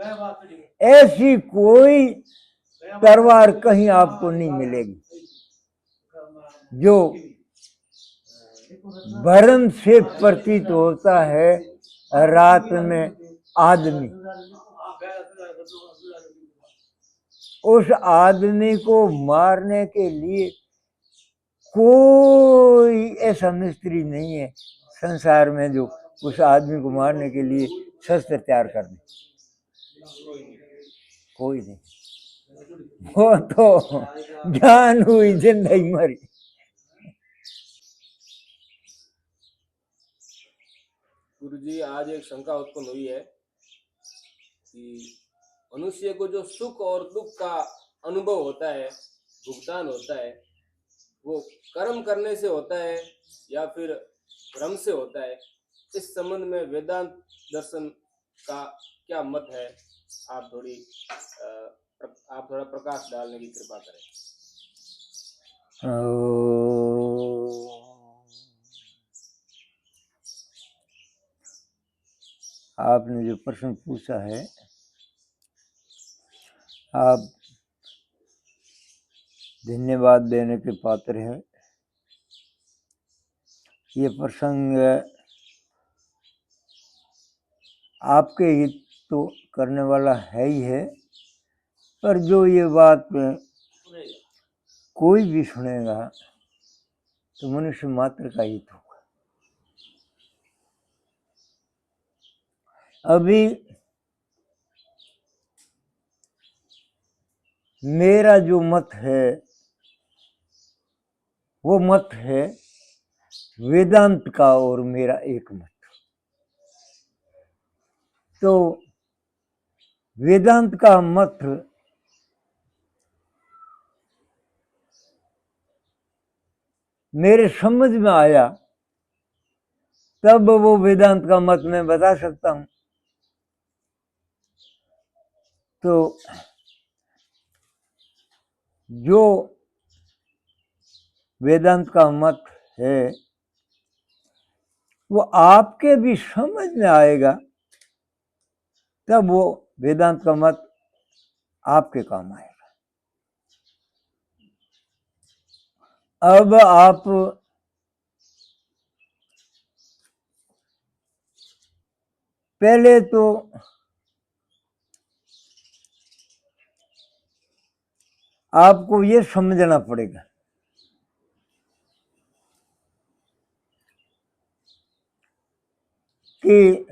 ऐसी कोई तरवार कहीं आपको नहीं मिलेगी जो भरम से प्रतीत होता है रात में आदमी। उस आदमी को मारने के लिए कोई ऐसा मिस्त्री नहीं है संसार में जो उस आदमी को मारने के लिए शस्त्र तैयार कर दे। कोई नहीं, वो तो जान हुई जिंदगी मरी। गुरुजी, आज एक शंका उत्पन्न हुई है कि मनुष्य को जो सुख और दुख का अनुभव होता है, भुगतान होता है, वो कर्म करने से होता है या फिर भ्रम से होता है? इस संबंध में वेदांत दर्शन का क्या मत है? आप थोड़ा प्रकाश डालने की कृपा करें। आपने जो प्रश्न पूछा है, आप धन्यवाद देने के पात्र हैं। ये प्रसंग आपके हित तो करने वाला है ही है, पर जो ये बात कोई भी सुनेगा तो मनुष्य मात्र का हित होगा। अभी मेरा जो मत है वो मत है वेदांत का, और मेरा एक मत। तो वेदांत का मत मेरे समझ में आया तब वो वेदांत का मत मैं बता सकता हूं। तो जो वेदांत का मत है वो आपके भी समझ में आएगा तब वो वेदांत का मत आपके काम आएगा। अब आप पहले तो आपको ये समझना पड़ेगा कि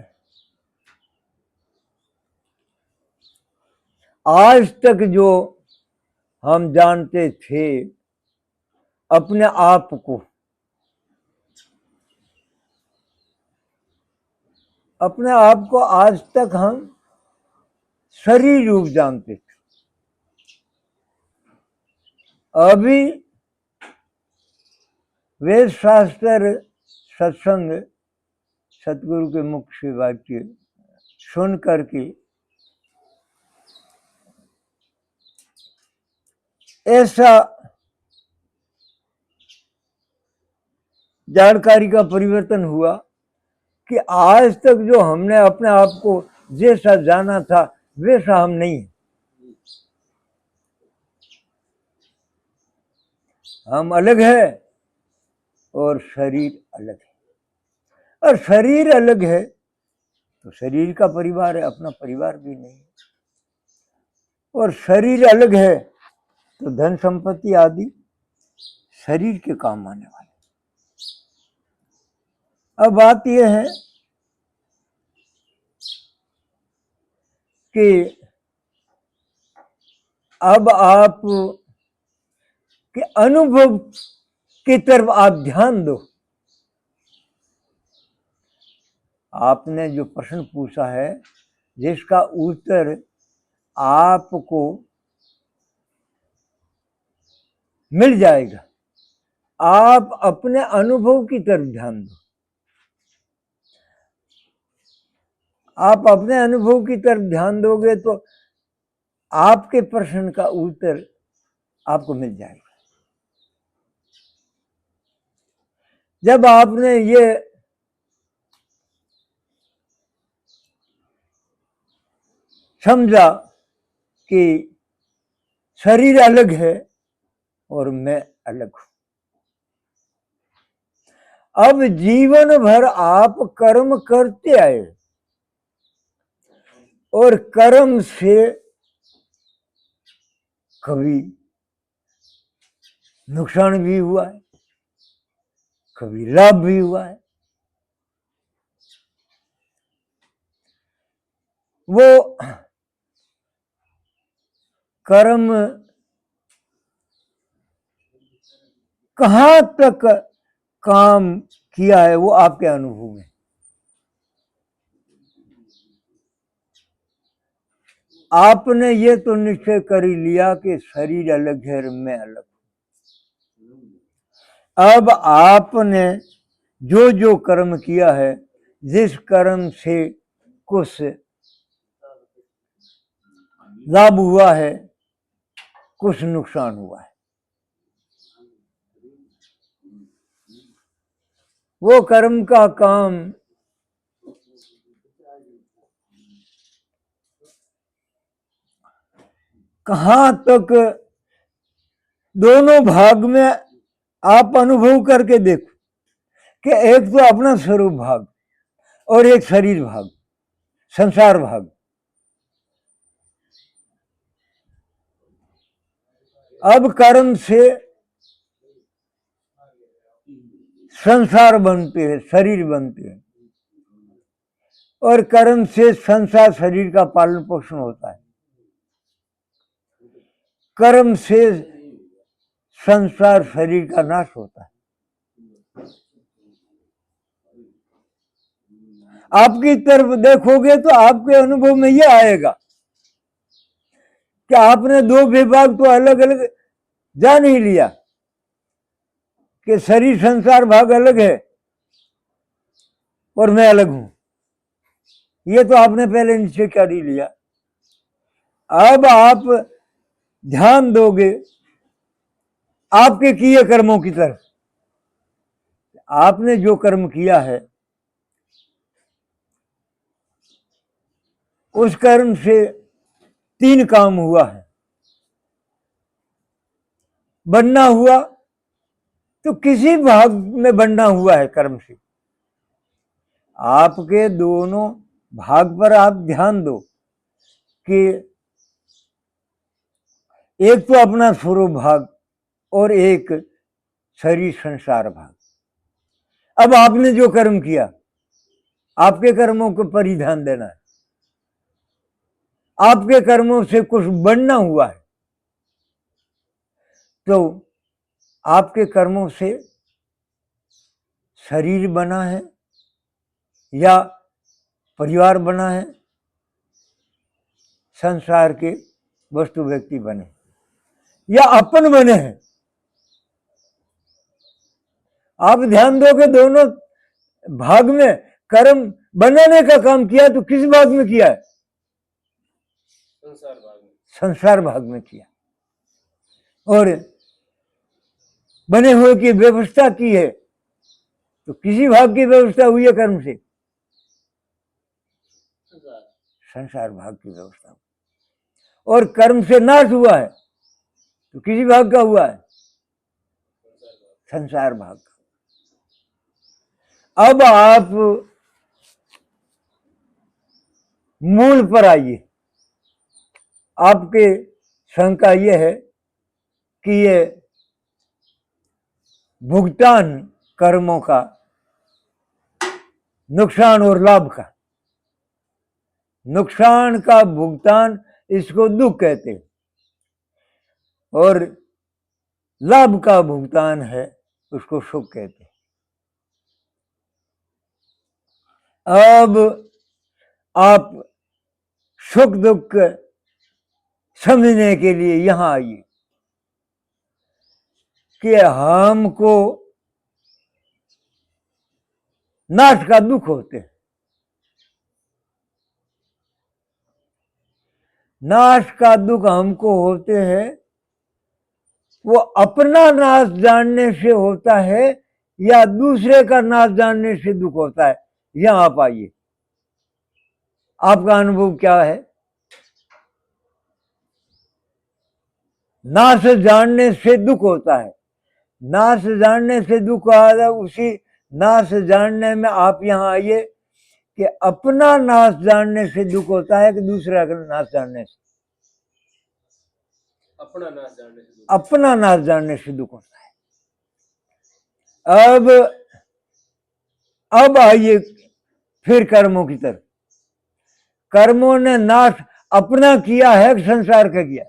आज तक जो हम जानते थे अपने आप को, अपने आप को आज तक हम शरीर रूप जानते थे। अभी वेद शास्त्र सत्संग सतगुरु के मुख से वाक्य सुन करके ऐसा जानकारी का परिवर्तन हुआ कि आज तक जो हमने अपने आप को जैसा जाना था वैसा हम नहीं है। हम अलग है और शरीर अलग है, और शरीर अलग है तो शरीर का परिवार है, अपना परिवार भी नहीं है। और शरीर अलग है तो धन संपत्ति आदि शरीर के काम आने वाले। अब बात यह है कि अब आप के अनुभव की तरफ आप ध्यान दो। आपने जो प्रश्न पूछा है जिसका उत्तर आपको मिल जाएगा, आप अपने अनुभव की तरफ ध्यान दो। आप अपने अनुभव की तरफ ध्यान दोगे तो आपके प्रश्न का उत्तर आपको मिल जाएगा। जब आपने ये समझा कि शरीर अलग है और मैं अलग हूं। अब जीवन भर आप कर्म करते आए और कर्म से कभी नुकसान भी हुआ है, कभी लाभ भी हुआ है। वो कर्म कहां तक काम किया है वो आपके अनुभव में। आपने ये तो निश्चय कर ही लिया कि शरीर अलग है और मैं अलग हूं। अब आपने जो जो कर्म किया है, जिस कर्म से कुछ लाभ हुआ है, कुछ नुकसान हुआ है, वो कर्म का काम कहां तक दोनों भाग में आप अनुभव करके देखो कि एक तो अपना स्वरूप भाग और एक शरीर भाग, संसार भाग। अब कर्म से संसार बनते हैं, शरीर बनते हैं, और कर्म से संसार शरीर का पालन पोषण होता है। कर्म से संसार शरीर का नाश होता है। आपकी तरफ देखोगे तो आपके अनुभव में यह आएगा कि आपने दो विभाग तो अलग अलग जान ही लिया कि शरीर संसार भाग अलग है और मैं अलग हूं। ये तो आपने पहले निश्चय कर ही लिया। अब आप ध्यान दोगे आपके किए कर्मों की तरफ। आपने जो कर्म किया है उस कर्म से तीन काम हुआ है। बनना हुआ तो किसी भाग में बनना हुआ है कर्म से। आपके दोनों भाग पर आप ध्यान दो कि एक तो अपना स्वरूप भाग और एक शरीर संसार भाग। अब आपने जो कर्म किया, आपके कर्मों के पर ही ध्यान देना है। आपके कर्मों से कुछ बनना हुआ है तो आपके कर्मों से शरीर बना है या परिवार बना है, संसार के वस्तु व्यक्ति बने या अपन बने हैं। आप ध्यान दोगे दोनों भाग में कर्म बनाने का काम किया तो किस भाग में किया है? संसार भाग में। संसार भाग में किया। और बने हुए की व्यवस्था की है तो किसी भाग की व्यवस्था हुई है कर्म से? संसार भाग की व्यवस्था। और कर्म से नाश हुआ है तो किसी भाग का हुआ है? संसार भाग का। अब आप मूल पर आइए। आपके शंका यह है कि ये भुगतान कर्मों का, नुकसान और लाभ का, नुकसान का भुगतान इसको दुख कहते हैं और लाभ का भुगतान है उसको सुख कहते हैं। अब आप सुख दुख समझने के लिए यहां आइए कि हमको नाश का दुख होते हैं। नाश का दुख हमको होते हैं, वो अपना नाश जानने से होता है या दूसरे का नाश जानने से दुख होता है? यहां आप आइए। आपका अनुभव क्या है? नाश जानने से दुख होता है, नाश जानने से दुख आता है। उसी नाश जानने में आप यहाँ आइए कि अपना नाश जानने से दुख होता है कि दूसरा का नाश जानने से? अपना नाश जानने से दुख। अपना नाश जानने से दुख होता है। अब आइए फिर कर्मों की तरफ। कर्मों ने नाश अपना किया है कि संसार का किया?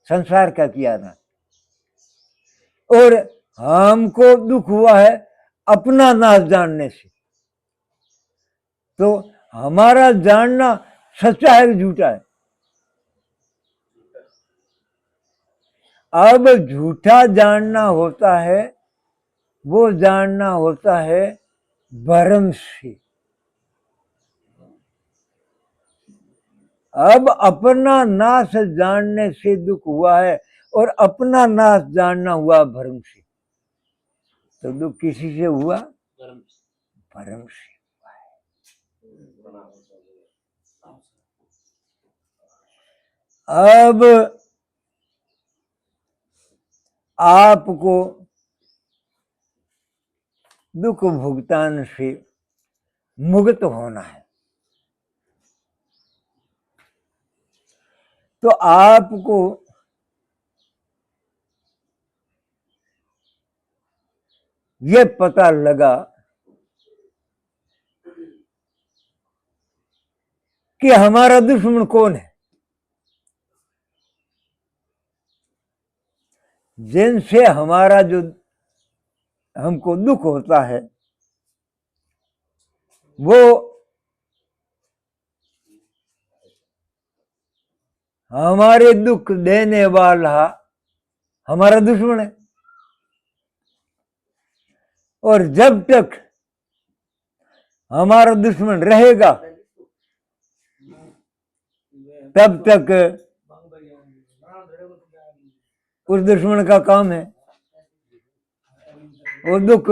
संसार का किया ना। और हमको दुख हुआ है अपना नाश जानने से। तो हमारा जानना सच्चा है कि झूठा है? अब झूठा जानना होता है, वो जानना होता है भ्रम से। अब अपना नाश जानने से दुख हुआ है और अपना नाश जानना हुआ भ्रम से। तो दुख किसी से हुआ? भ्रम से हुआ है। अब आपको दुख भुगतान से मुक्त होना है, तो आपको ये पता लगा कि हमारा दुश्मन कौन है। जिनसे हमारा जो हमको दुख होता है वो हमारे दुख देने वाला हमारा दुश्मन है। और जब तक हमारा दुश्मन रहेगा तब तक उस दुश्मन का काम है वो दुख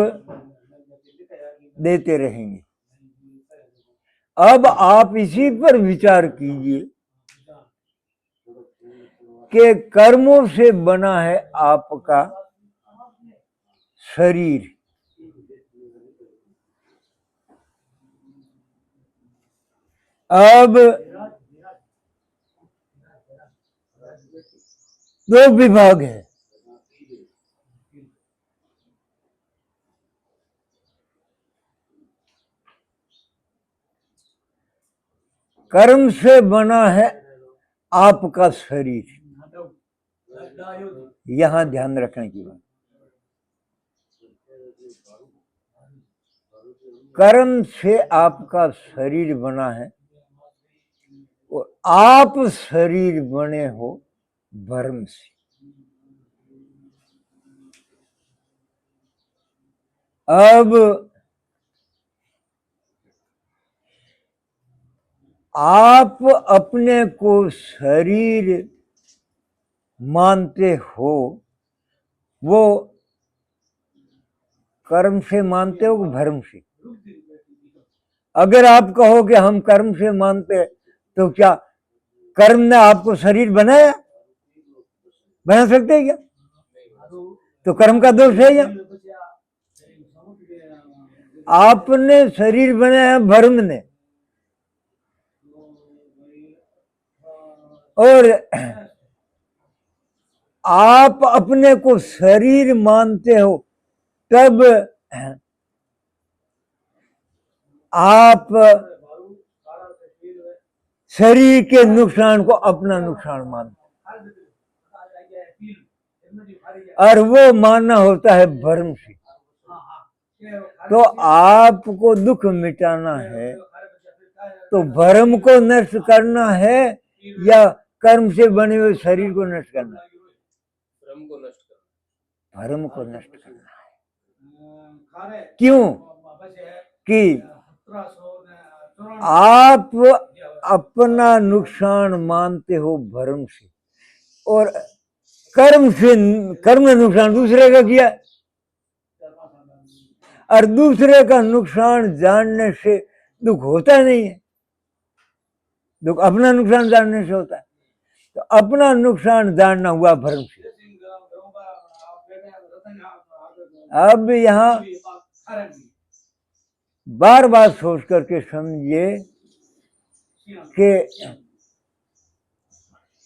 देते रहेंगे। अब आप इसी पर विचार कीजिए कि कर्मों से बना है आपका शरीर। अब दो विभाग है, कर्म से बना है आपका शरीर। यहां ध्यान रखने की बात, कर्म से आपका शरीर बना है और आप शरीर बने हो भ्रम से। अब आप अपने को शरीर मानते हो, वो कर्म से मानते हो कि भ्रम से? अगर आप कहो कि हम कर्म से मानते हैं तो क्या कर्म ने आपको शरीर बनाया? बना सकते हैं क्या? तो कर्म का दोष है या? आपने शरीर बनाया भ्रम ने, और आप अपने को शरीर मानते हो, तब आप शरीर के नुकसान को अपना नुकसान मानते, और वो मानना होता है भ्रम से। तो आपको दुख मिटाना है तो भ्रम को नष्ट करना है या कर्म से बने हुए शरीर को नष्ट करना है? भ्रम को नष्ट करना है। क्यों? कि आप अपना नुकसान मानते हो भ्रम से, और कर्म ने नुकसान दूसरे का किया, और दूसरे का नुकसान जानने से दुख होता नहीं है। दुख अपना नुकसान जानने से होता है। तो अपना नुकसान जानना हुआ भ्रम से। अब यहाँ बार बार सोच करके समझिए कि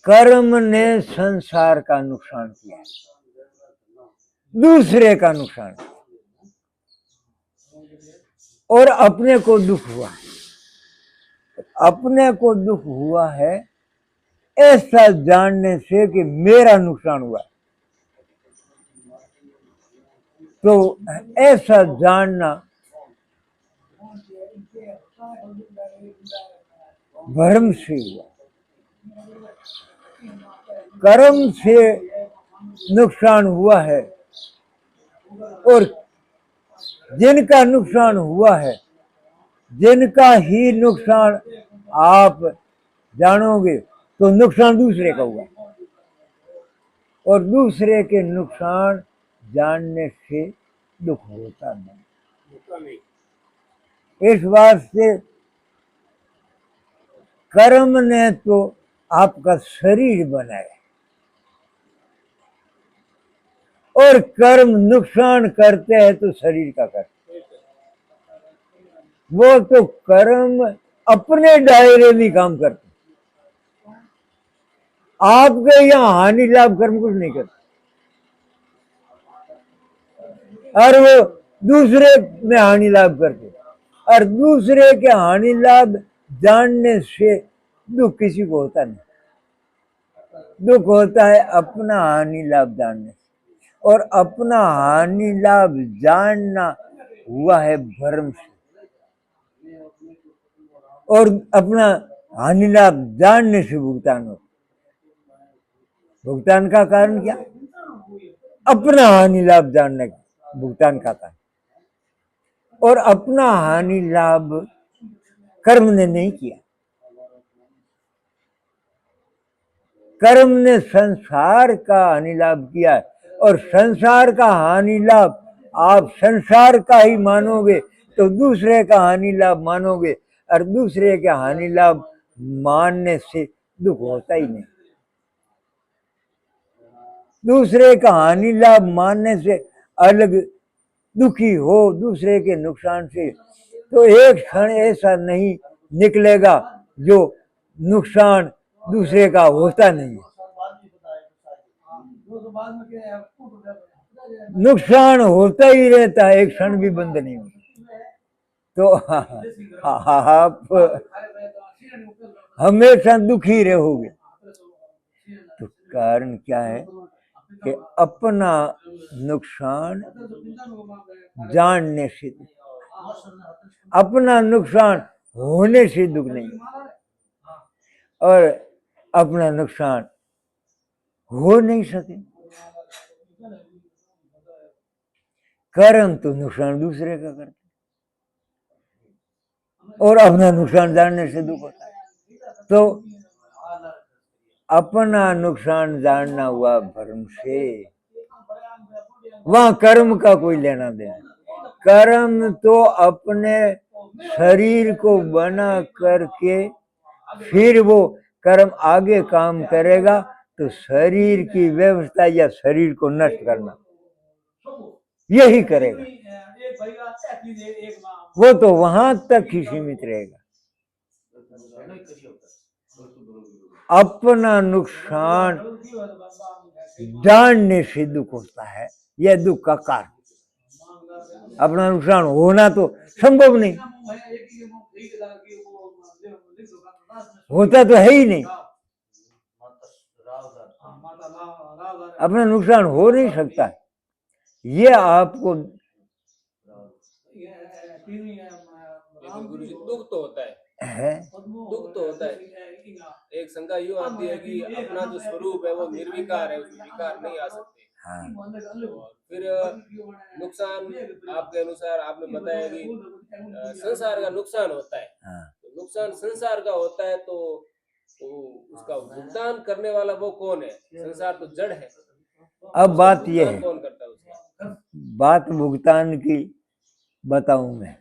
कर्म ने संसार का नुकसान किया, दूसरे का नुकसान, और अपने को दुख हुआ। अपने को दुख हुआ है ऐसा जानने से कि मेरा नुकसान हुआ, तो ऐसा जानना भ्रम से हुआ। कर्म से नुकसान हुआ है, और जिनका नुकसान हुआ है, जिनका ही नुकसान आप जानोगे तो नुकसान दूसरे का हुआ, और दूसरे के नुकसान जानने से दुख होता नहीं। इस बात से कर्म ने तो आपका शरीर बनाया, और कर्म नुकसान करते हैं तो शरीर का करते, वो तो कर्म अपने दायरे में काम करते, आपके यहाँ हानि लाभ कर्म कुछ नहीं करते, और वो दूसरे में हानि लाभ करते, और दूसरे के हानि लाभ जानने से दुख किसी को होता नहीं। दुख होता है अपना हानि लाभ जानने से, और अपना हानि लाभ जानना हुआ है भ्रम से, और अपना हानि लाभ जानने से भुगतान हो। भुगतान का कारण क्या? अपना हानि लाभ जानने का भुगतान का कारण, और अपना हानि लाभ कर्म ने नहीं किया। कर्म ने संसार का हानि लाभ किया, और संसार का हानि लाभ आप संसार का ही मानोगे तो दूसरे का हानि लाभ मानोगे, और दूसरे के हानि लाभ मानने से दुख होता ही नहीं। दूसरे का हानि लाभ मानने से अलग दुखी हो दूसरे के नुकसान से, तो एक क्षण ऐसा नहीं निकलेगा जो नुकसान दूसरे का होता नहीं। नुकसान होता ही रहता है, एक क्षण भी बंद नहीं होता। तो आप हमेशा दुखी रहोगे, तो कारण क्या है कि अपना नुकसान जानने से, अपना नुकसान होने से दुख नहीं, और अपना नुकसान हो नहीं सके। कर्म तो नुकसान दूसरे का करते, और अपना नुकसान जानने से दुख होता है। तो अपना नुकसान जानना हुआ भ्रम से, वहां कर्म का कोई लेना देना। कर्म तो अपने शरीर को बना करके फिर वो कर्म आगे काम करेगा, तो शरीर की व्यवस्था या शरीर को नष्ट करना यही करेगा, वो तो वहां तक ही सीमित रहेगा। अपना नुकसान जानने से दुख होता है, यह दुख का कारण। अपना नुकसान होना तो संभव नहीं, होता तो है ही नहीं। अपना नुकसान हो नहीं सकता, ये आपको लेकिन गुरु जी दुख तो होता है, दुख तो होता है। एक शंका यूं आती है कि अपना जो स्वरूप है वो निर्विकार है, उसमें विकार नहीं आ सकते। हाँ। और फिर नुकसान आपके अनुसार आपने बताया कि संसार का नुकसान होता है। हाँ। तो नुकसान संसार का होता है, तो उसका भुगतान करने वाला वो कौन है? संसार तो जड़ है। अब बात यह है, कौन करता है उसका? बात भुगतान की बताऊं मैं।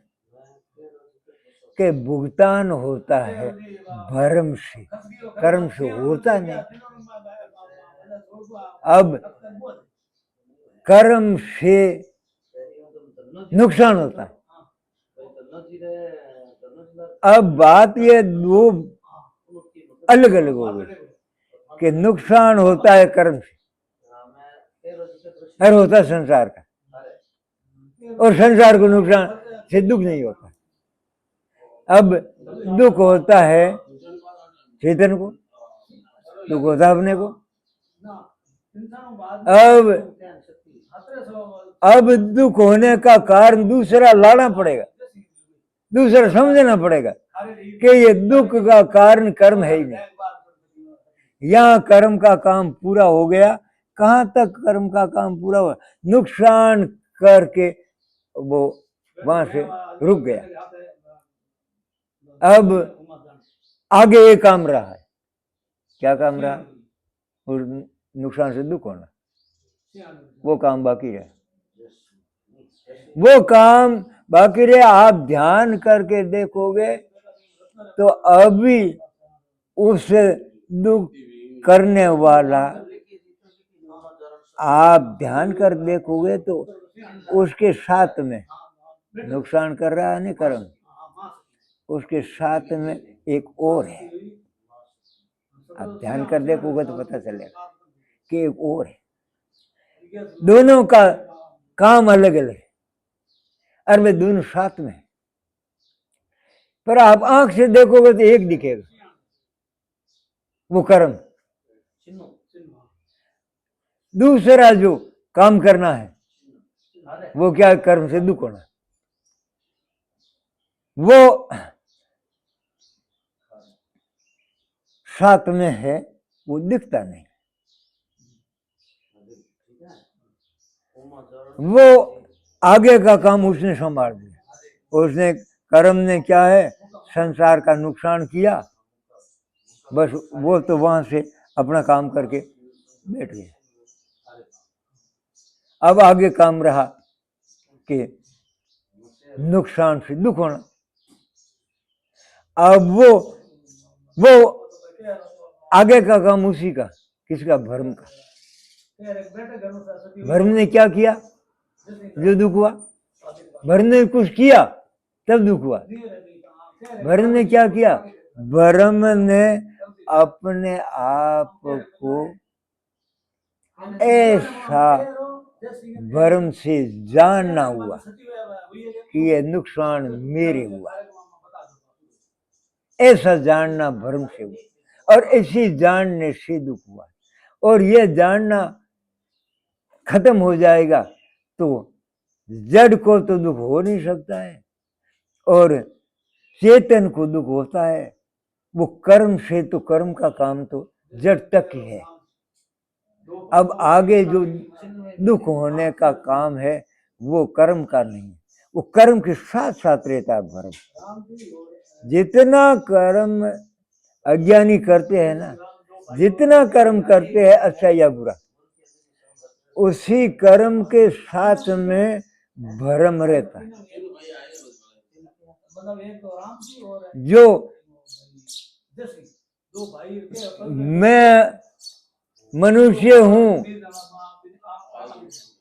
कि भुगतान होता है भरम से, कर्म से होता नहीं। अब कर्म से नुकसान होता है। अब बात ये दो अलग अलग हो गई कि नुकसान होता है कर्म से और होता है संसार का, और संसार को नुकसान से दुख नहीं होता। अब दुख होता है चेतन को, दुख होता है अपने को। अब दुख होने का कारण दूसरा लाना पड़ेगा, दूसरा समझना पड़ेगा कि ये दुख का कारण कर्म है ही नहीं। यहाँ कर्म का काम पूरा हो गया। कहाँ तक कर्म का काम पूरा हुआ? नुकसान करके वो वहां से रुक गया। अब आगे ये काम रहा है। क्या काम रहा? उस नुकसान से दुख होना, वो काम बाकी रहे, वो काम बाकी रहे। आप ध्यान करके देखोगे तो अभी उस दुख करने वाला, आप ध्यान कर देखोगे तो उसके साथ में नुकसान कर रहा है नहीं कर्म, उसके साथ में एक और है। आप ध्यान कर देखोगे तो पता चलेगा कि एक और है। दोनों का काम अलग अलग है और वे दोनों साथ में है। पर आप आंख से देखोगे तो एक दिखेगा, वो कर्म। दूसरा जो काम करना है वो क्या? कर्म से दुख होना, वो साथ में है, वो दिखता नहीं। वो आगे का काम उसने संभाल दिया। उसने कर्म ने क्या है? संसार का नुकसान किया, बस वो तो वहां से अपना काम करके बैठ गया। अब आगे काम रहा कि नुकसान से दुख होना। अब वो आगे का काम उसी का, किसका? भ्रम का। भ्रम ने क्या किया जो दुख हुआ? भ्रम ने कुछ किया तब दुख हुआ। भ्रम ने क्या किया? भ्रम ने अपने आप को ऐसा भ्रम से जानना हुआ कि ये नुकसान मेरे हुआ, ऐसा जानना भ्रम से हुआ, और इसी जानने से दुख हुआ। और ये जानना खत्म हो जाएगा तो जड़ को तो दुख हो नहीं सकता है, और चेतन को दुख होता है। वो कर्म से, तो कर्म का काम तो जड़ तक ही है। अब आगे जो दुख होने का काम है वो कर्म का नहीं, वो कर्म के साथ साथ रहता है भ्रम। जितना कर्म अज्ञानी करते हैं ना, जितना कर्म करते हैं अच्छा या बुरा, उसी कर्म के साथ में भ्रम रहता है। जो मैं मनुष्य हूँ,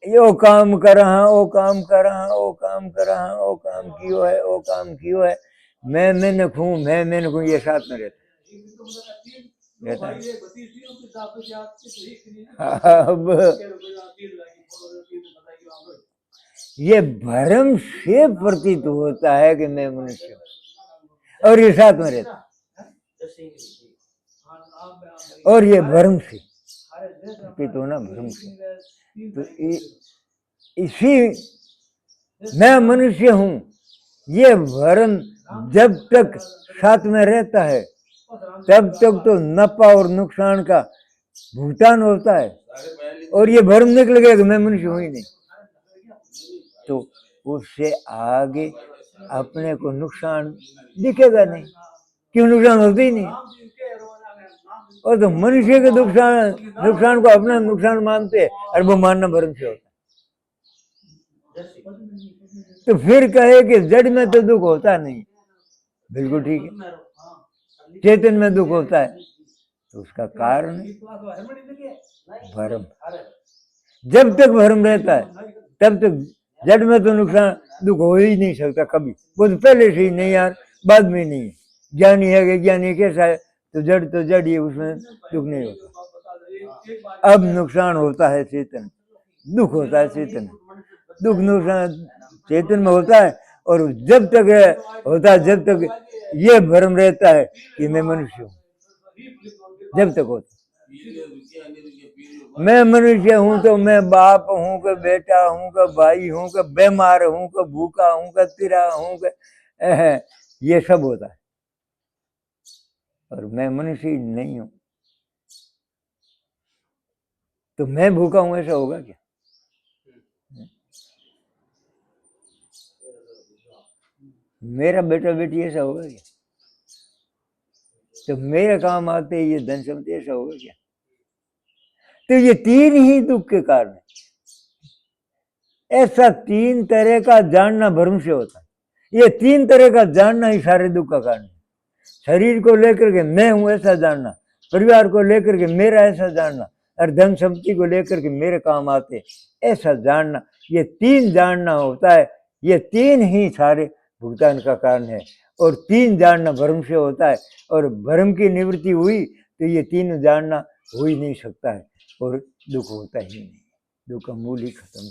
यो काम कर रहा, वो काम कर रहा, वो काम कर रहा, वो काम क्यों है, वो काम क्यों है, मैंने हूँ, मैंने हूँ, ये साथ में रहता है। अब ये भ्रम से प्रतीत होता है कि मैं मनुष्य हूँ, और ये साथ में रहता है। और ये भ्रम से प्रतीत होना, भ्रम से। तो इसी मैं मनुष्य हूँ, ये भ्रम जब तक साथ में रहता है तब तक तो नफा और नुकसान का भुगतान होता है, और ये भ्रम निकल गया कि मैं मनुष्य हूँ ही नहीं, तो उससे आगे अपने को नुकसान दिखेगा नहीं। क्यों? नुकसान होते ही नहीं। और तो मनुष्य के नुकसान को अपना नुकसान मानते हैं, और वो मानना भ्रम से होता है। तो फिर कहे कि जड़ में तो दुख होता नहीं, बिल्कुल ठीक है। चेतन में दुख होता है तो उसका कारण है भ्रम। जब तक भ्रम रहता है तब तक जड़ में तो नुकसान दुख हो ही नहीं सकता कभी, वो तो पहले से ही नहीं यार, बाद में नहीं है। ज्ञानी है कि ज्ञानी कैसा है, तो जड़ ही है, उसमें दुख नहीं होता। अब नुकसान होता है चेतन, दुख होता है चेतन, दुख नुकसान चेतन में होता है। और जब तक है होता है, जब तक ये भ्रम रहता है कि मैं मनुष्य हूँ, जब तक होता मैं मनुष्य हूँ तो मैं बाप हूँ कि बेटा हूँ कि भाई हूँ कि बीमार हूँ कि भूखा हूँ कि तिरा हूँ कि ये सब होता है, और मैं मनुष्य ही नहीं हूँ। तो मैं भूखा हूँ ऐसा होगा क्या? मेरा बेटा बेटी ऐसा होगा क्या? तो मेरे काम आते ये धन संपत्ति ऐसा होगा क्या? तो ये तीन ही दुख के कारण है। ऐसा तीन तरह का जानना भ्रम से होता है। ये तीन तरह का जानना ही सारे दुख का कारण है। शरीर को लेकर के मैं हूं ऐसा जानना, परिवार को लेकर के मेरा ऐसा जानना, और धन संपत्ति को लेकर के मेरे काम आते ऐसा जानना, ये तीन जानना होता है। ये तीन ही सारे भुगतान का कारण है। और तीन जानना भ्रम से होता है, और भ्रम की निवृत्ति हुई तो ये तीन जानना हो ही नहीं सकता है, और दुख होता ही नहीं। दुख का मूल ही खत्म है।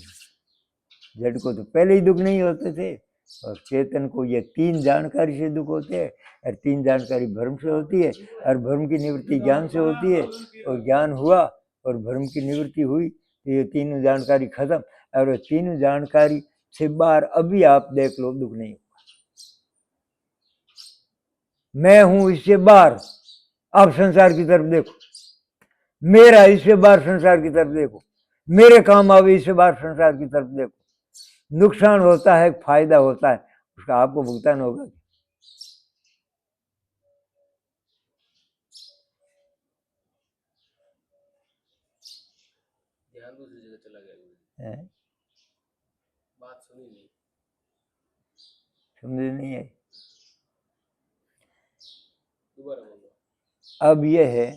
जड़ को तो पहले ही दुख नहीं होते थे, और चेतन को ये तीन जानकारी से दुख होते हैं। और तीन जानकारी भ्रम से होती है, और भ्रम की निवृत्ति ज्ञान से होती है, और ज्ञान हुआ और भ्रम की निवृत्ति हुई तो ये तीनों जानकारी खत्म। और तीनों जानकारी से बाहर अभी आप देख लो दुख नहीं होगा। मैं हूं इससे बाहर आप संसार की तरफ देखो, मेरा इससे बाहर संसार की तरफ देखो, मेरे काम आवे इससे बाहर संसार की तरफ देखो। नुकसान होता है, फायदा होता है, उसका आपको भुगतान होगा। ध्यान दूसरी जगह चला गया, बात सुनी नहीं, समझ नहीं आई। दोबारा बोलो। अब यह है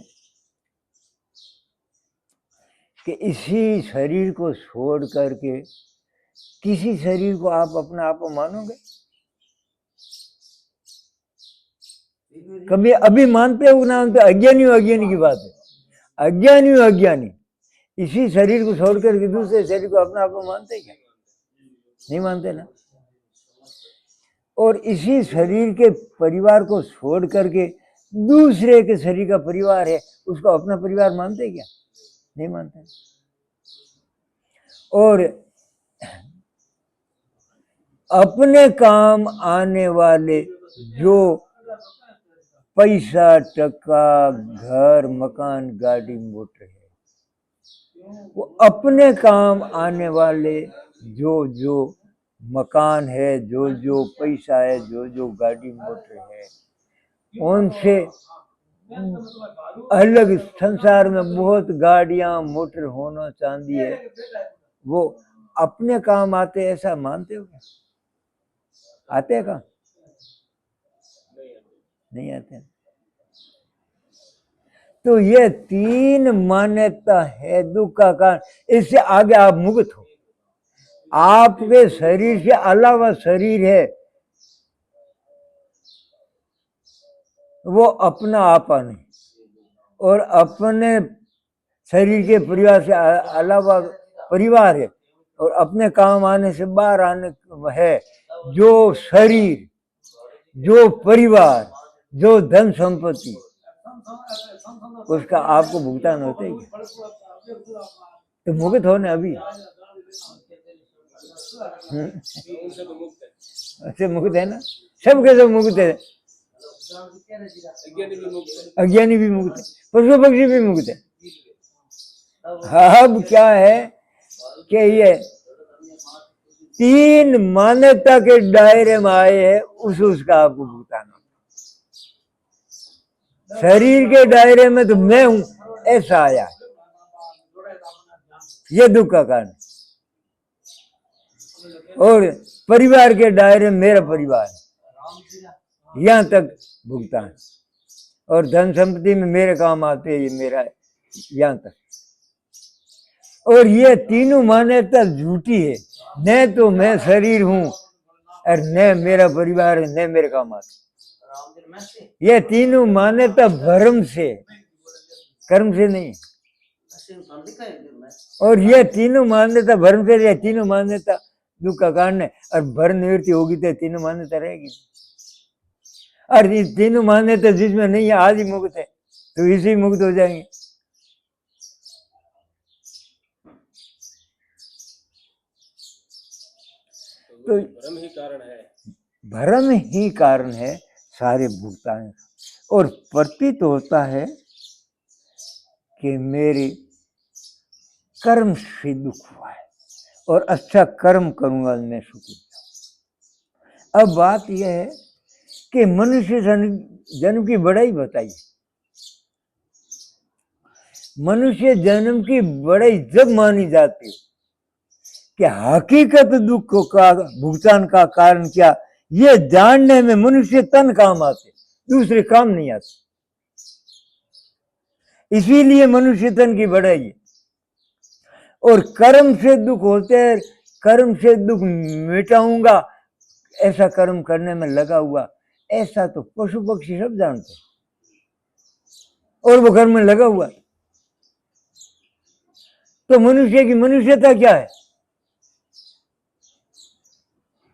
कि इसी शरीर को छोड़ करके किसी शरीर को आप अपना आप मानोगे? कभी अभी मानते हो ना? तो अज्ञानी अज्ञानी की बात है। अज्ञानी इसी शरीर को छोड़ करके दूसरे शरीर को अपना आप मानते क्या? नहीं मानते ना। और इसी शरीर के परिवार को छोड़ करके दूसरे के शरीर का परिवार है, उसको अपना परिवार मानते क्या? नहीं मानते। और अपने काम आने वाले जो पैसा टका घर मकान गाड़ी मोटर है, वो अपने काम आने वाले जो मकान है, जो पैसा है, जो गाड़ी मोटर है, उनसे अलग संसार में बहुत गाड़ियां मोटर होना चांदी है, वो अपने काम आते ऐसा मानते हो क्या? आते हैं? कहाँ नहीं आते। तो ये तीन मान्यता है दुख का कारण। इससे आगे आप मुक्त हो। आपके शरीर से अलावा शरीर है, वो अपना आपा नहीं, और अपने शरीर के परिवार से अलावा परिवार है, और अपने काम आने से बाहर आने है। जो शरीर, जो परिवार, जो धन संपत्ति, उसका आपको भुगतान होता है। तो मुक्त हो ना अभी। अच्छा मुक्त है ना, सब के सब मुक्त है। अज्ञानी भी मुक्त है, पशु पक्षी भी मुक्त है। अब क्या है कि ये तीन मान्यता के दायरे में आए हैं, उसका आपको भुगतान होता। शरीर के दायरे में तो मैं हूं ऐसा आया, ये दुख का कारण। और परिवार के दायरे में मेरा परिवार है, यहाँ तक भुगतान, और धन संपत्ति में मेरे काम आते हैं, ये मेरा है, यहाँ तक। और ये तीनों मान्यता झूठी है, न तो मैं शरीर हूँ और न मेरा परिवार है, न मेरे काम आते। ये तीनों मान्यता भ्रम से, कर्म से नहीं। और ये तीनों मान्यता भ्रम से, ये तीनों मान्यता दुख का कारण है। और भ्रम निवृत्ति होगी तो तीनों मान्यता रहेगी। और ये तीनों मान्यता जिसमें नहीं है, आज ही मुक्त है, तो इसी मुक्त हो जाएंगे। तो भ्रम ही कारण है, भ्रम ही कारण है सारे भुगतान। और प्रतीत होता है कि मेरे कर्म से दुख हुआ है, और अच्छा कर्म करूंगा मैं सुखी। अब बात यह है कि मनुष्य जन्म की बड़ाई बताई। मनुष्य जन्म की बड़ाई जब मानी जाती है कि हकीकत दुख का भुगतान का कारण क्या, ये जानने में मनुष्य तन काम आते, दूसरे काम नहीं आते। इसीलिए मनुष्य तन की बड़ाई है। और कर्म से दुख होते हैं, कर्म से दुख मिटाऊंगा ऐसा कर्म करने में लगा हुआ, ऐसा तो पशु पक्षी सब जानते, और वो कर्म में लगा हुआ। तो मनुष्य की मनुष्यता क्या है?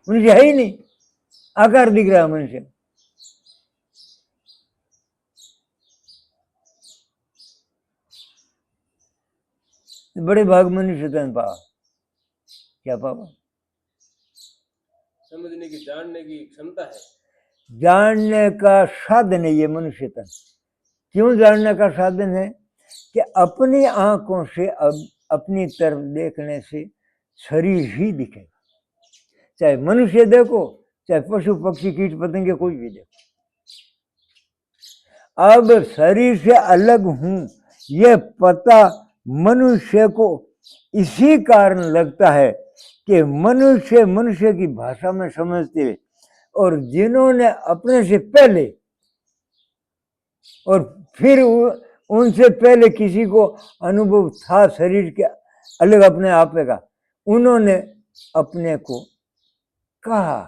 मनुष्य है ही नहीं, आकार दिख रहा है मनुष्य। बड़े भाग मनुष्यता ने पावा। क्या पावा? समझने की, जानने की क्षमता है, जानने का साधन है ये मनुष्यता। क्यों जानने का साधन है? कि अपनी आंखों से अब अपनी तरफ देखने से शरीर ही दिखेगा, चाहे मनुष्य देखो, चाहे पशु पक्षी कीट पतंगे कोई भी देखो। अब शरीर से अलग हूं ये पता मनुष्य को इसी कारण लगता है कि मनुष्य मनुष्य की भाषा में समझते हैं, और जिन्होंने अपने से पहले और फिर उनसे पहले किसी को अनुभव था शरीर के अलग अपने आप का, उन्होंने अपने को कहा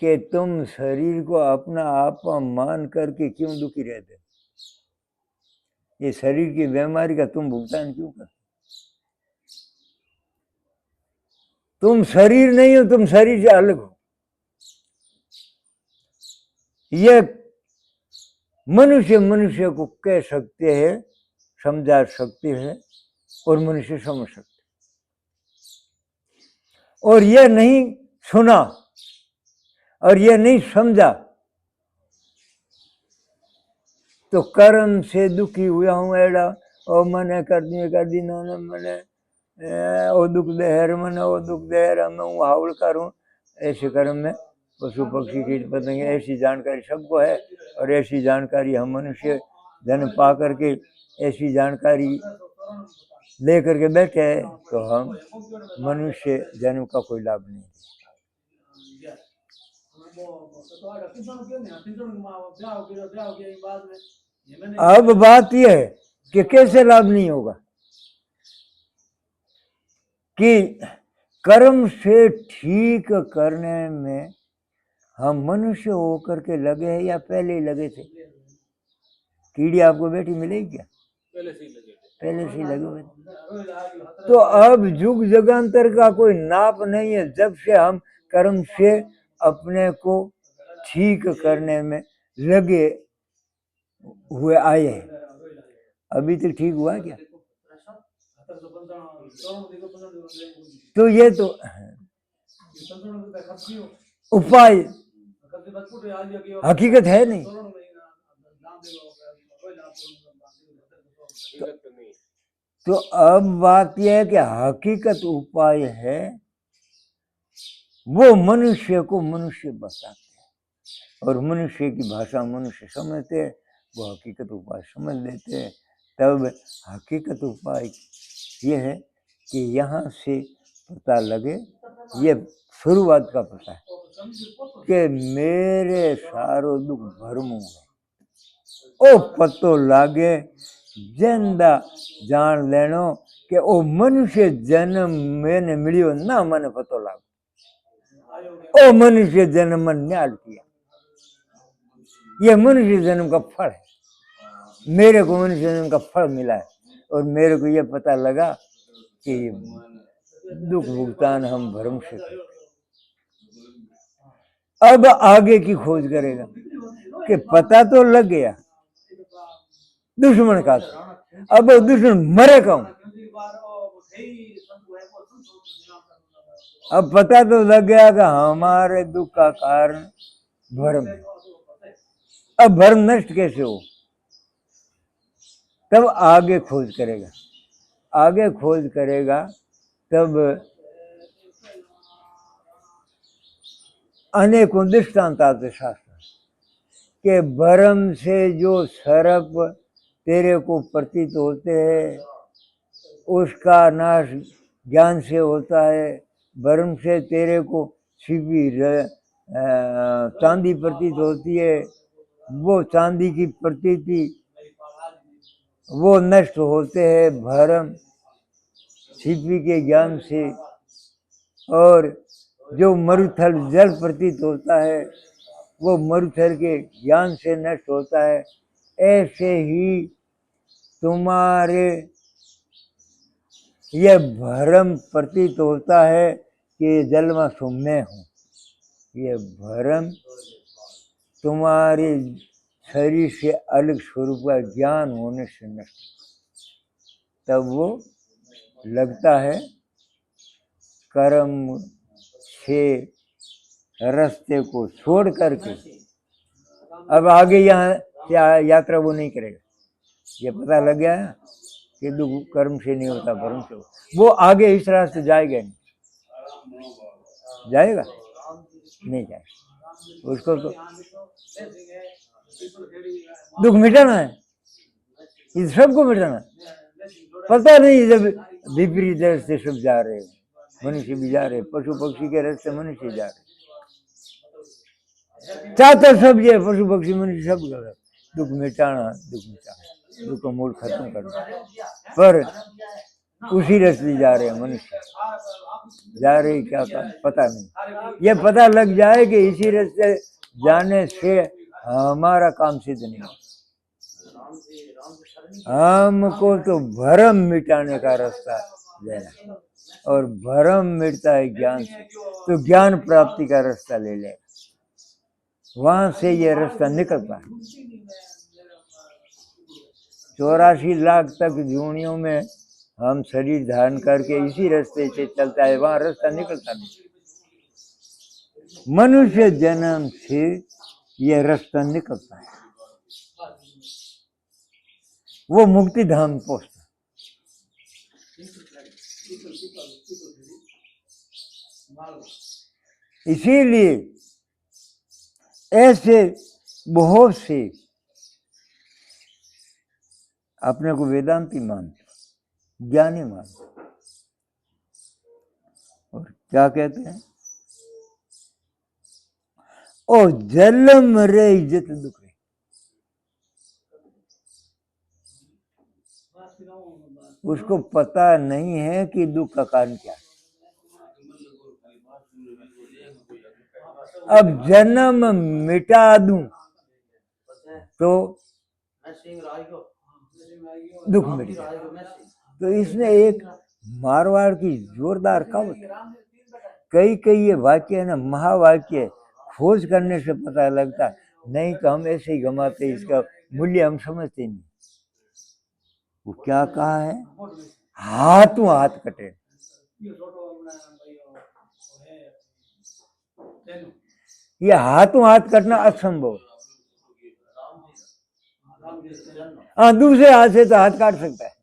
कि तुम शरीर को अपना आप मान करके क्यों दुखी रहते, ये शरीर की बीमारी का तुम भुगतान क्यों कर? तुम शरीर नहीं हो, तुम शरीर से अलग हो। ये मनुष्य मनुष्य को कह सकते हैं, समझा सकते हैं, और मनुष्य समझ सकते, और यह नहीं सुना और यह नहीं समझा तो कर्म से दुखी हुआ हूँ एड़ा, और मैंने कर दी मैंने वो दुख दे है मैंने, वो दुख दे है मैं हूँ हावड़ करूँ, ऐसे कर्म में पशु पक्षी कीट पतंगे ऐसी जानकारी सबको है। और ऐसी जानकारी हम मनुष्य जन्म पा करके ऐसी जानकारी ले करके बैठे हैं, तो हम मनुष्य जन्म का कोई लाभ नहीं। अब बात यह है कि कैसे लाभ नहीं होगा, कि कर्म से ठीक करने में हम मनुष्य होकर के लगे हैं या पहले ही लगे थे? कीड़ी आपको बेटी मिलेगी क्या? पहले से ही लगे थे। पहले से ही लगे हुए। तो अब युग जगांतर का कोई नाप नहीं है, जब से हम कर्म से अपने को ठीक करने में लगे हुए आए हैं। अभी तक ठीक हुआ क्या? तो ये तो उपाय हकीकत है नहीं। तो अब बात यह है कि हकीकत उपाय है, वो मनुष्य को मनुष्य बताते हैं, और मनुष्य की भाषा मनुष्य समझते हैं, वो हकीकत उपाय समझ लेते हैं। तब हकीकत उपाय ये है कि यहाँ से पता लगे ये शुरुआत का पता है कि मेरे सारो दुख भरमू है। ओ पतो लागे जिंदा जान लेनो कि ओ मनुष्य जन्म मैंने मिलियो ना मने पतो लागे। ओ मनुष्य जन्म मन न्याल किया, ये मनुष्य जन्म का फल है। मेरे को मनुष्य जन्म का फल मिला है और मेरे को ये पता लगा कि दुख भुगतान हम भरम से करते। अब आगे की खोज करेगा कि पता तो लग गया दुश्मन का, अब वो दुश्मन मरे कौन? अब पता तो लग गया कि हमारे दुख का कारण भरम है। अब भरम नष्ट कैसे हो? तब आगे खोज करेगा, आगे खोज करेगा तब अनेकों दृष्टांत आते शास्त्र के भरम से जो सर्प तेरे को प्रतीत होते हैं उसका नाश ज्ञान से होता है। भरम से तेरे को छिपी चांदी प्रतीत होती है, वो चांदी की प्रतीति वो नष्ट होते हैं भरम छिपी के ज्ञान से। और जो मरुथल जल प्रतीत होता है वो मरुथल के ज्ञान से नष्ट होता है। ऐसे ही तुम्हारे यह भरम प्रतीत होता है कि जल में सो मैं हूँ। ये भरम तुम्हारे शरीर से अलग स्वरूप का ज्ञान होने से नष्ट, तब वो लगता है कर्म से रास्ते को छोड़ करके अब आगे यहाँ यात्रा वो नहीं करेगा। ये पता लग गया है कि दुख कर्म से नहीं होता भरम से, वो आगे इस रास्ते जाएगा नहीं, जाएगा नहीं जाएगा। उसको तो दुख मिटाना है, इस सबको मिटाना है। पता नहीं जब विपरीत रास्ते सब जा रहे हैं, मनुष्य भी जा रहे, पशु पक्षी के रास्ते मनुष्य जा रहे, चाहता सब ये पशु पक्षी मनुष्य सब गलत। दुख मिटाना, दुख मिटाना, दुख का मूल खत्म करना, पर उसी रास्ते जा रहे हैं मनुष्य, जा रहे क्या का पता नहीं। ये पता लग जाए कि इसी रास्ते जाने से हमारा काम सिद्ध नहीं, हमको तो भरम मिटाने का रास्ता लेना, और भरम मिटता है ज्ञान से, तो ज्ञान प्राप्ति का रास्ता ले ले, वहां से ये रास्ता निकलता है। 84 लाख तक जूनियों में हम शरीर धारण करके इसी रास्ते से चलता है, वहां रास्ता निकलता नहीं। मनुष्य जन्म से ये रास्ता निकलता है, वो मुक्ति धाम पहुंचता। इसीलिए ऐसे बहुत से अपने को वेदांती मानते, ज्ञानी मानते, और क्या कहते हैं, ओ जन्म रे इज्जत दुख रे। उसको पता नहीं है कि दुख का कारण क्या है। अब जन्म मिटा दूं तो दुख मिट जाए। तो इसने एक मारवाड़ की जोरदार कहावत, कई कई ये वाक्य है ना, महावाक्य, खोज करने से पता लगता है, नहीं तो हम ऐसे ही गमाते, इसका मूल्य हम समझते नहीं। वो क्या कहा है, हाथों हाथ कटे। ये हाथों हाथ कटना असंभव। हाँ, दूसरे हाथ से तो हाथ काट सकता है,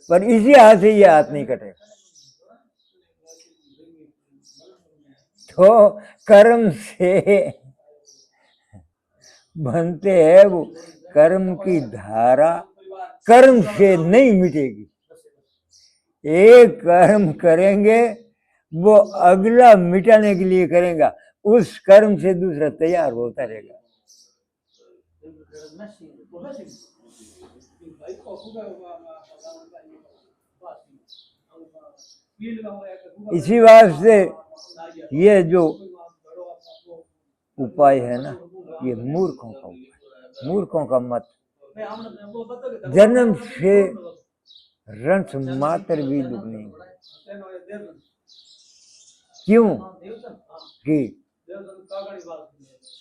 पर इसी हाथ से ये हाथ नहीं कटेगा। तो कर्म से बनते हैं, वो कर्म की धारा कर्म से नहीं मिटेगी। एक कर्म करेंगे वो अगला मिटाने के लिए करेगा, उस कर्म से दूसरा तैयार होता रहेगा। इसी वास्ते ये जो उपाय है ना, ये मूर्खों का उपाय, मूर्खों का मत। जन्म से रंस मात्र भी दुख नहीं। क्यों? कि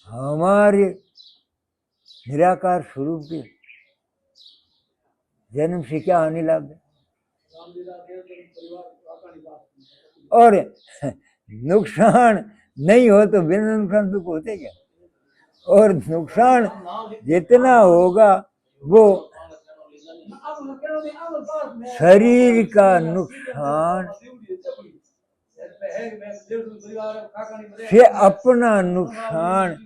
हमारे निराकार स्वरूप के जन्म से क्या हानि लाभ है? और नुकसान नहीं हो तो बिना नुकसान दुख होते क्या? और नुकसान जितना होगा वो शरीर का नुकसान से अपना नुकसान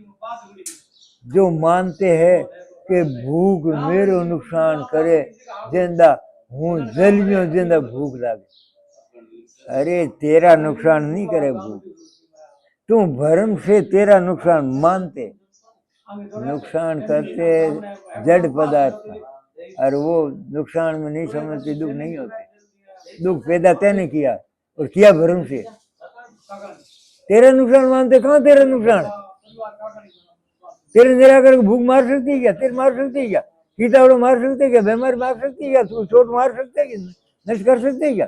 जो मानते हैं कि भूख मेरो नुकसान करे, जिंदा हूँ जलियों जिंदा भूख लागे। अरे तेरा नुकसान नहीं करे भूख, तुम भरम से तेरा नुकसान मानते, नुकसान करते जड़ पदार्थ, और वो नुकसान में नहीं समझते, दुख नहीं होते। दुख पैदा तैने किया और किया भरम से। तेरा नुकसान मानते, कहाँ तेरा नुकसान? तेरे निराकर को भूख मार सकती है क्या? तेरे मार सकती है क्या? कीटाणु मार सकते क्या? बीमारी मार सकती है क्या? तू चोट मार सकते क्या? नष्ट कर सकते है क्या?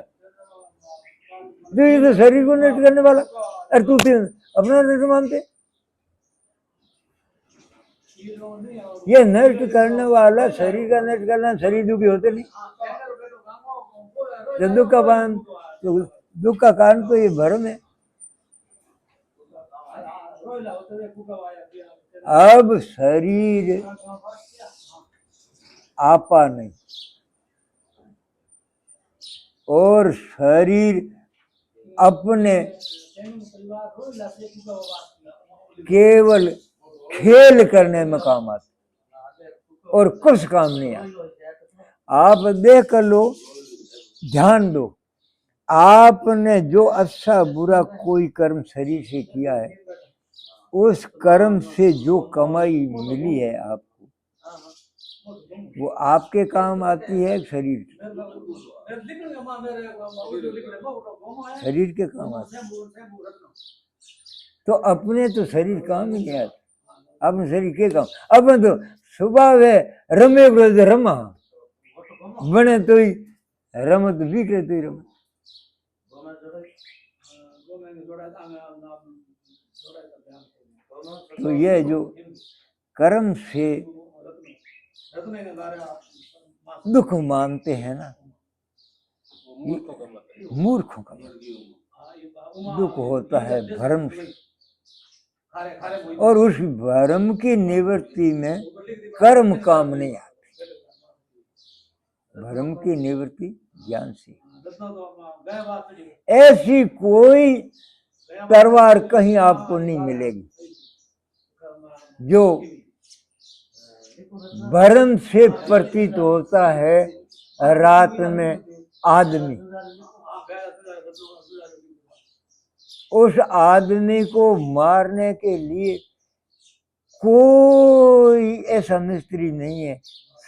तो ये तो शरीर को नष्ट करने वाला, और तू अपना नष्ट मानते। ये नष्ट करने वाला शरीर का नष्ट करना, शरीर दुखी होते नहीं। तो दुख का कारण तो ये भ्रम है। अब शरीर आपा नहीं, और शरीर अपने केवल खेल करने में काम आता और कुछ काम नहीं आता। आप देख कर लो, ध्यान दो, आपने जो अच्छा बुरा कोई कर्म शरीर से किया है, उस कर्म से जो कमाई मिली है आपको, वो आपके काम आती है शरीर की? शरीर के काम आती है। तो अपने तो शरीर काम ही नहीं आता, अपने शरीर के काम। अपने तो स्वभाव है रमे विरोध रमा, बने तो ही रमत बिगड़े तो ही रमत। तो ये जो कर्म से दुख मानते हैं ना, मूर्खों का दुख होता है भ्रम से, और उस भ्रम की निवृत्ति में कर्म काम नहीं आते। भ्रम की निवृत्ति ज्ञान से। ऐसी कोई तरवार कहीं आपको नहीं मिलेगी जो भ्रम से प्रतीत होता है रात में आदमी, उस आदमी को मारने के लिए कोई ऐसा मिस्त्री नहीं है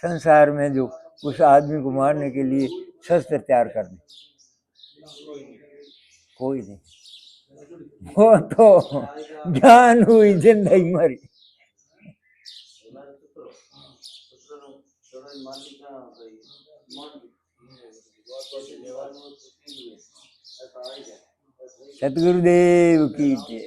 संसार में जो उस आदमी को मारने के लिए शस्त्र तैयार कर दे। कोई नहीं, वो तो ज्ञान हुई जिंदगी मरी। सतगुरुदेव की जय।